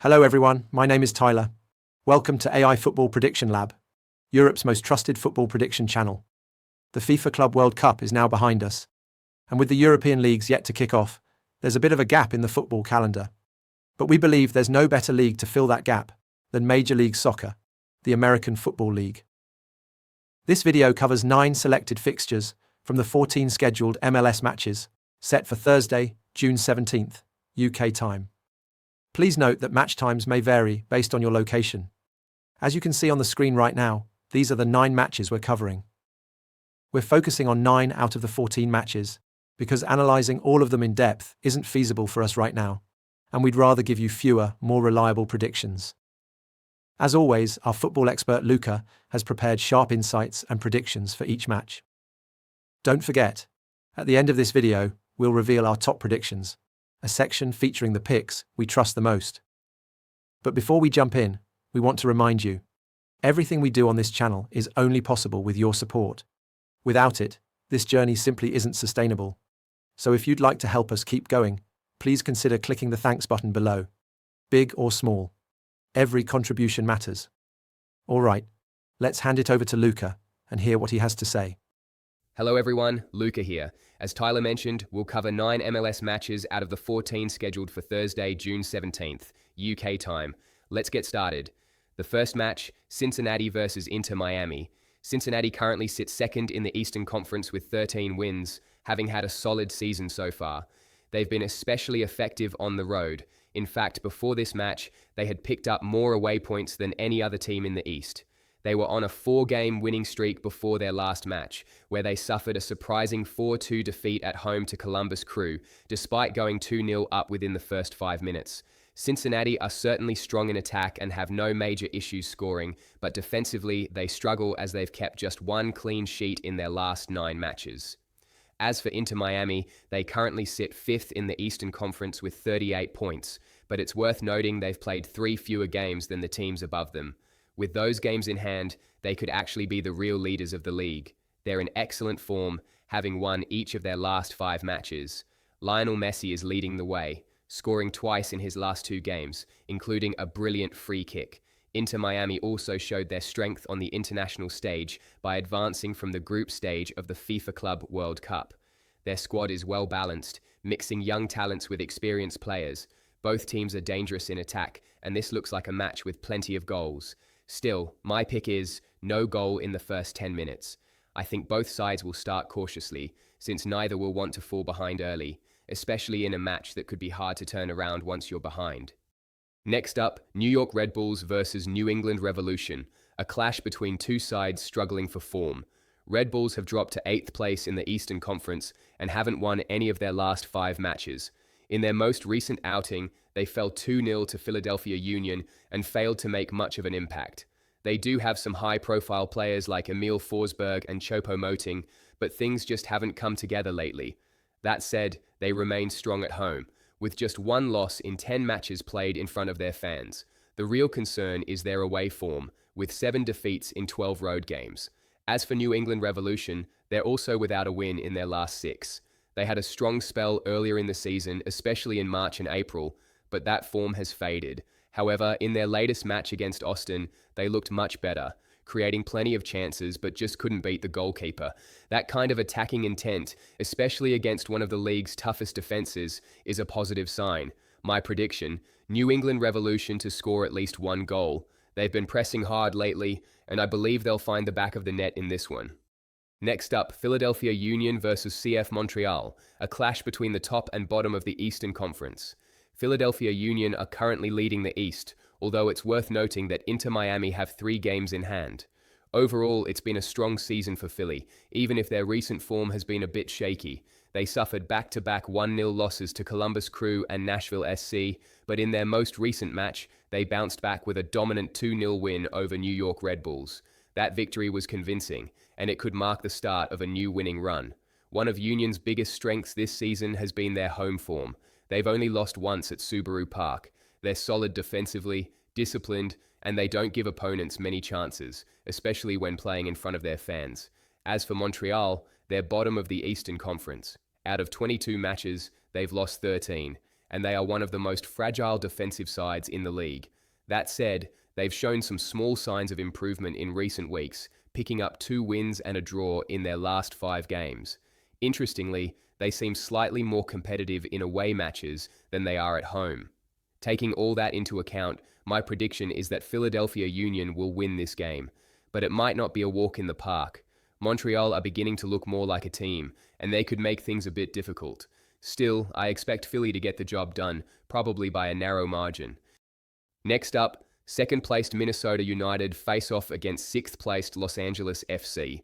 Hello everyone, my name is Tyler. Welcome to AI Football Prediction Lab, Europe's most trusted football prediction channel. The FIFA Club World Cup is now behind us, and with the European leagues yet to kick off, there's a bit of a gap in the football calendar. But we believe there's no better league to fill that gap than Major League Soccer, the American Football League. This video covers 9 selected fixtures from the 14 scheduled MLS matches, set for Thursday, June 17th, UK time. Please note that match times may vary based on your location. As you can see on the screen right now, these are the 9 matches we're covering. We're focusing on 9 out of the 14 matches, because analysing all of them in depth isn't feasible for us right now, and we'd rather give you fewer, more reliable predictions. As always, our football expert Luca has prepared sharp insights and predictions for each match. Don't forget, at the end of this video, we'll reveal our top predictions, a section featuring the picks we trust the most. But before we jump in, we want to remind you, everything we do on this channel is only possible with your support. Without it, this journey simply isn't sustainable. So if you'd like to help us keep going, please consider clicking the thanks button below. Big or small, every contribution matters. All right, let's hand it over to Luca and hear what he has to say. Hello everyone, Luca here. As Tyler mentioned, we'll cover 9 MLS matches out of the 14 scheduled for Thursday, June 17th, UK time. Let's get started. The first match, Cincinnati versus Inter Miami. Cincinnati currently sits second in the Eastern Conference with 13 wins, having had a solid season so far. They've been especially effective on the road. In fact, before this match, they had picked up more away points than any other team in the East. They were on a 4-game winning streak before their last match, where they suffered a surprising 4-2 defeat at home to Columbus Crew, despite going 2-0 up within the first 5 minutes. Cincinnati are certainly strong in attack and have no major issues scoring, but defensively they struggle as they've kept just 1 clean sheet in their last 9 matches. As for Inter Miami, they currently sit 5th in the Eastern Conference with 38 points, but it's worth noting they've played 3 fewer games than the teams above them. With those games in hand, they could actually be the real leaders of the league. They're in excellent form, having won each of their last 5 matches. Lionel Messi is leading the way, scoring twice in his last 2 games, including a brilliant free kick. Inter Miami also showed their strength on the international stage by advancing from the group stage of the FIFA Club World Cup. Their squad is well balanced, mixing young talents with experienced players. Both teams are dangerous in attack, and this looks like a match with plenty of goals. Still, my pick is no goal in the first 10 minutes. I think both sides will start cautiously, since neither will want to fall behind early, especially in a match that could be hard to turn around once you're behind. Next up, New York Red Bulls versus New England Revolution, a clash between 2 sides struggling for form. Red Bulls have dropped to 8th place in the Eastern Conference and haven't won any of their last 5 matches. In their most recent outing, they fell 2-0 to Philadelphia Union and failed to make much of an impact. They do have some high-profile players like Emil Forsberg and Choupo-Moting, but things just haven't come together lately. That said, they remain strong at home, with just 1 loss in 10 matches played in front of their fans. The real concern is their away form, with 7 defeats in 12 road games. As for New England Revolution, they're also without a win in their last 6. They had a strong spell earlier in the season, especially in March and April, but that form has faded. However, in their latest match against Austin, they looked much better, creating plenty of chances but just couldn't beat the goalkeeper. That kind of attacking intent, especially against one of the league's toughest defenses, is a positive sign. My prediction, New England Revolution to score at least 1 goal. They've been pressing hard lately, and I believe they'll find the back of the net in this one. Next up, Philadelphia Union versus CF Montreal, a clash between the top and bottom of the Eastern Conference. Philadelphia Union are currently leading the East, although it's worth noting that Inter Miami have 3 games in hand. Overall, it's been a strong season for Philly, even if their recent form has been a bit shaky. They suffered back-to-back 1-0 losses to Columbus Crew and Nashville SC, but in their most recent match, they bounced back with a dominant 2-0 win over New York Red Bulls. That victory was convincing, and it could mark the start of a new winning run. One of Union's biggest strengths this season has been their home form. They've only lost once at Subaru Park. They're solid defensively, disciplined, and they don't give opponents many chances, especially when playing in front of their fans. As for Montreal, they're bottom of the Eastern Conference. Out of 22 matches, they've lost 13. and they are one of the most fragile defensive sides in the league. That said, they've shown some small signs of improvement in recent weeks, picking up 2 wins and a draw in their last 5 games. Interestingly, they seem slightly more competitive in away matches than they are at home. Taking all that into account, my prediction is that Philadelphia Union will win this game, but it might not be a walk in the park. Montreal are beginning to look more like a team, and they could make things a bit difficult. Still, I expect Philly to get the job done, probably by a narrow margin. Next up, second-placed Minnesota United face off against sixth-placed Los Angeles FC.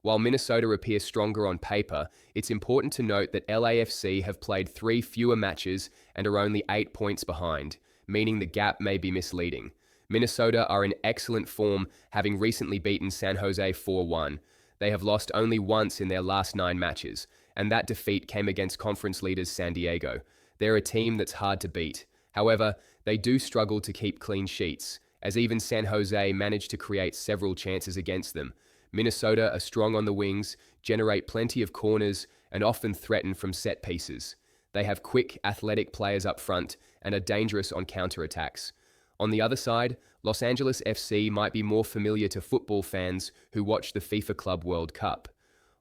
While Minnesota appears stronger on paper, it's important to note that LAFC have played 3 fewer matches and are only 8 points behind, meaning the gap may be misleading. Minnesota are in excellent form, having recently beaten San Jose 4-1. They have lost only once in their last 9 matches, and that defeat came against conference leaders San Diego. They're a team that's hard to beat. However, they do struggle to keep clean sheets, as even San Jose managed to create several chances against them. Minnesota are strong on the wings, generate plenty of corners, and often threaten from set pieces. They have quick, athletic players up front and are dangerous on counterattacks. On the other side, Los Angeles FC might be more familiar to football fans who watch the FIFA Club World Cup.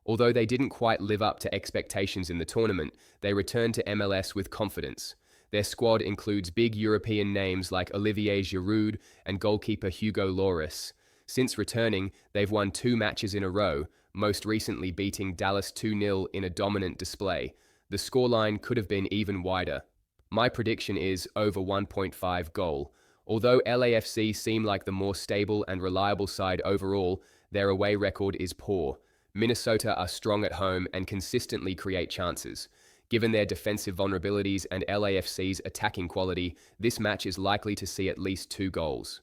Although they didn't quite live up to expectations in the tournament, they returned to MLS with confidence. Their squad includes big European names like Olivier Giroud and goalkeeper Hugo Lloris. Since returning, they've won 2 matches in a row, most recently beating Dallas 2-0 in a dominant display. The scoreline could have been even wider. My prediction is over 1.5 goal. Although LAFC seem like the more stable and reliable side overall, their away record is poor. Minnesota are strong at home and consistently create chances. Given their defensive vulnerabilities and LAFC's attacking quality, this match is likely to see at least 2 goals.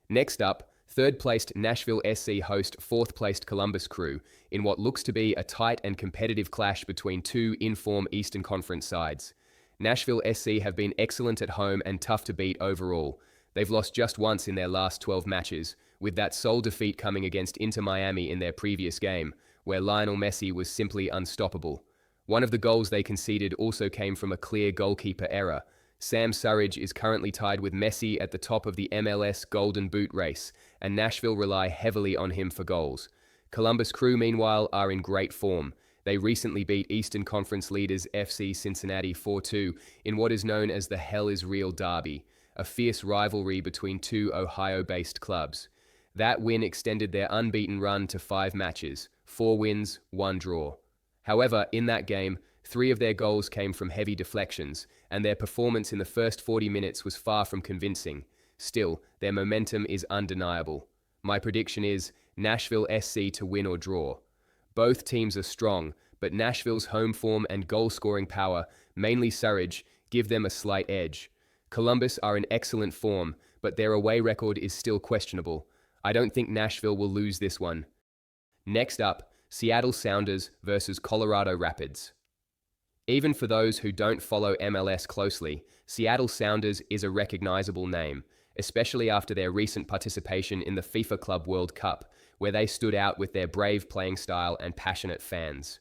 Next up, third-placed Nashville SC host fourth-placed Columbus Crew in what looks to be a tight and competitive clash between 2 in-form Eastern Conference sides. Nashville SC have been excellent at home and tough to beat overall. They've lost just once in their last 12 matches, with that sole defeat coming against Inter Miami in their previous game, where Lionel Messi was simply unstoppable. One of the goals they conceded also came from a clear goalkeeper error. Sam Surridge is currently tied with Messi at the top of the MLS Golden Boot race, and Nashville rely heavily on him for goals. Columbus Crew, meanwhile, are in great form. They recently beat Eastern Conference leaders FC Cincinnati 4-2 in what is known as the Hell is Real Derby, a fierce rivalry between 2 Ohio-based clubs. That win extended their unbeaten run to 5 matches, 4 wins, 1 draw. However, in that game, 3 of their goals came from heavy deflections, and their performance in the first 40 minutes was far from convincing. Still, their momentum is undeniable. My prediction is Nashville SC to win or draw. Both teams are strong, but Nashville's home form and goal-scoring power, mainly Surridge, give them a slight edge. Columbus are in excellent form, but their away record is still questionable. I don't think Nashville will lose this one. Next up, Seattle Sounders versus Colorado Rapids. Even for those who don't follow MLS closely, Seattle Sounders is a recognizable name, especially after their recent participation in the FIFA Club World Cup, where they stood out with their brave playing style and passionate fans.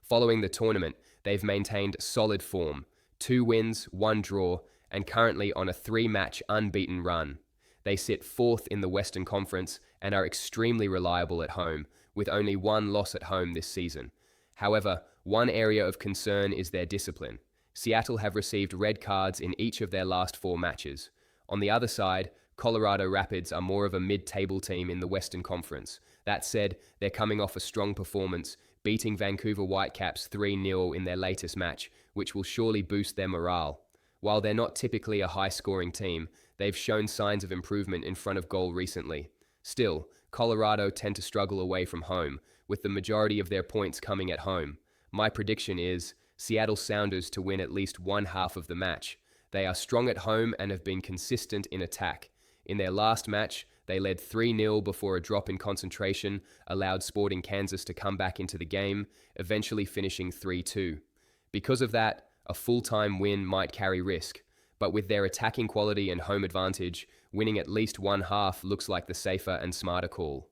Following the tournament, they've maintained solid form, 2 wins, 1 draw, and currently on a 3-match unbeaten run. They sit 4th in the Western Conference and are extremely reliable at home, with only 1 loss at home this season. However, one area of concern is their discipline. Seattle have received red cards in each of their last 4 matches. On the other side, Colorado Rapids are more of a mid-table team in the Western Conference. That said, they're coming off a strong performance, beating Vancouver Whitecaps 3-0 in their latest match, which will surely boost their morale. While they're not typically a high-scoring team, they've shown signs of improvement in front of goal recently. Still, Colorado tend to struggle away from home, with the majority of their points coming at home. My prediction is Seattle Sounders to win at least 1/2 of the match. They are strong at home and have been consistent in attack. In their last match, they led 3-0 before a drop in concentration allowed Sporting Kansas to come back into the game, eventually finishing 3-2. Because of that, a full-time win might carry risk, but with their attacking quality and home advantage, winning at least 1/2 looks like the safer and smarter call.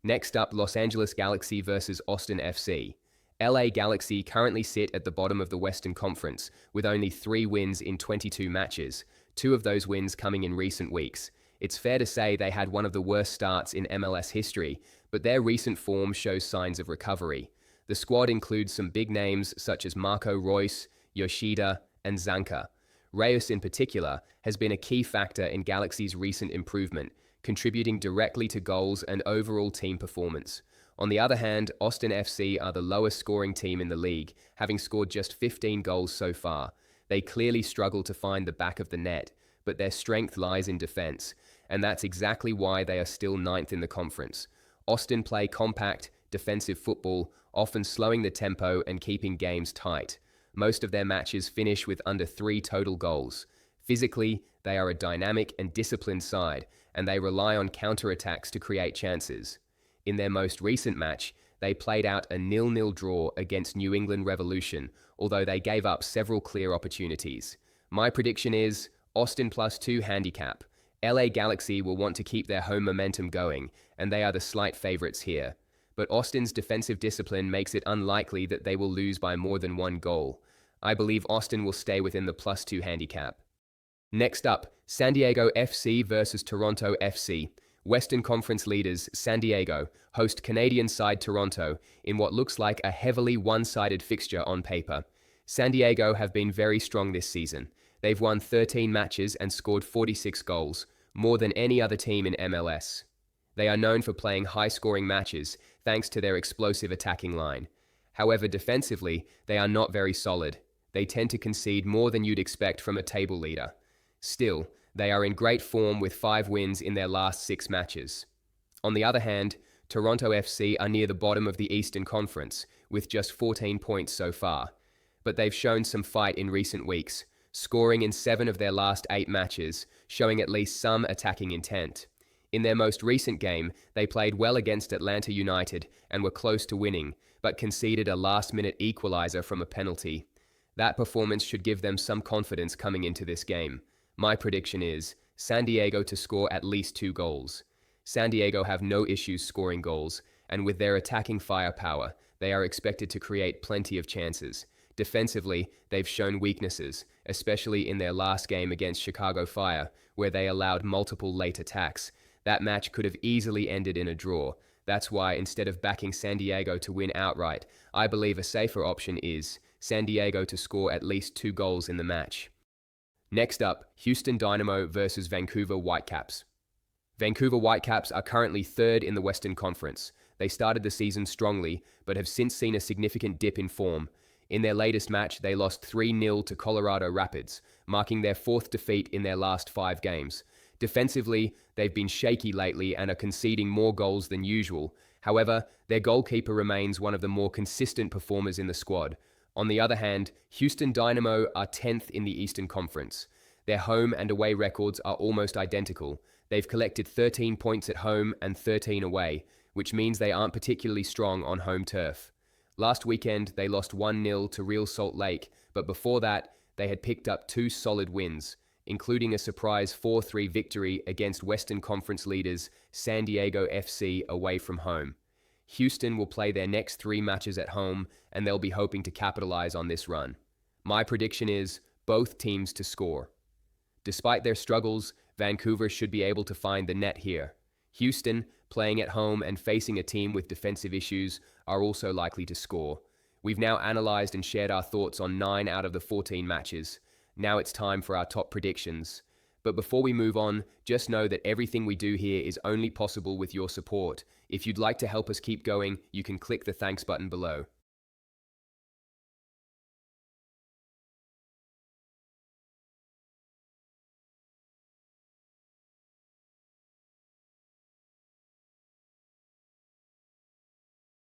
Next up, Los Angeles Galaxy versus Austin FC. LA Galaxy currently sit at the bottom of the Western Conference with only 3 wins in 22 matches, 2 of those wins coming in recent weeks. It's fair to say they had one of the worst starts in MLS history, but their recent form shows signs of recovery. The squad includes some big names such as Marco Reus, Yoshida, and Zanka. Reus in particular has been a key factor in Galaxy's recent improvement, contributing directly to goals and overall team performance. On the other hand, Austin FC are the lowest scoring team in the league, having scored just 15 goals so far. They clearly struggle to find the back of the net, but their strength lies in defense, and that's exactly why they are still 9th in the conference. Austin play compact, defensive football, often slowing the tempo and keeping games tight. Most of their matches finish with under 3 total goals. Physically, they are a dynamic and disciplined side, and they rely on counterattacks to create chances. In their most recent match, they played out a 0-0 draw against New England Revolution, although they gave up several clear opportunities. My prediction is Austin +2 handicap. LA Galaxy will want to keep their home momentum going, and they are the slight favorites here. But Austin's defensive discipline makes it unlikely that they will lose by more than 1 goal. I believe Austin will stay within the +2 handicap. Next up, San Diego FC versus Toronto FC. Western Conference leaders San Diego host Canadian side Toronto in what looks like a heavily one-sided fixture on paper. San Diego have been very strong this season. They've won 13 matches and scored 46 goals, more than any other team in MLS. They are known for playing high-scoring matches thanks to their explosive attacking line. However, defensively, they are not very solid. They tend to concede more than you'd expect from a table leader. Still, they are in great form with 5 wins in their last 6 matches. On the other hand, Toronto FC are near the bottom of the Eastern Conference, with just 14 points so far. But they've shown some fight in recent weeks, scoring in 7 of their last 8 matches, showing at least some attacking intent. In their most recent game, they played well against Atlanta United and were close to winning, but conceded a last-minute equalizer from a penalty. That performance should give them some confidence coming into this game. My prediction is San Diego to score at least 2 goals. San Diego have no issues scoring goals, and with their attacking firepower, they are expected to create plenty of chances. Defensively, they've shown weaknesses, especially in their last game against Chicago Fire, where they allowed multiple late attacks. That match could have easily ended in a draw. That's why, instead of backing San Diego to win outright, I believe a safer option is San Diego to score at least 2 goals in the match. Next up, Houston Dynamo versus Vancouver Whitecaps. Vancouver Whitecaps are currently 3rd in the Western Conference. They started the season strongly, but have since seen a significant dip in form. In their latest match, they lost 3-0 to Colorado Rapids, marking their 4th defeat in their last 5 games. Defensively, they've been shaky lately and are conceding more goals than usual. However, their goalkeeper remains one of the more consistent performers in the squad. On the other hand, Houston Dynamo are 10th in the Eastern Conference. Their home and away records are almost identical. They've collected 13 points at home and 13 away, which means they aren't particularly strong on home turf. Last weekend, they lost 1-0 to Real Salt Lake, but before that, they had picked up 2 solid wins, including a surprise 4-3 victory against Western Conference leaders San Diego FC away from home. Houston will play their next 3 matches at home, and they'll be hoping to capitalize on this run. My prediction is both teams to score. Despite their struggles, Vancouver should be able to find the net here. Houston, playing at home and facing a team with defensive issues, are also likely to score. We've now analyzed and shared our thoughts on 9 out of the 14 matches. Now it's time for our top predictions. But before we move on, just know that everything we do here is only possible with your support. If you'd like to help us keep going, you can click the thanks button below.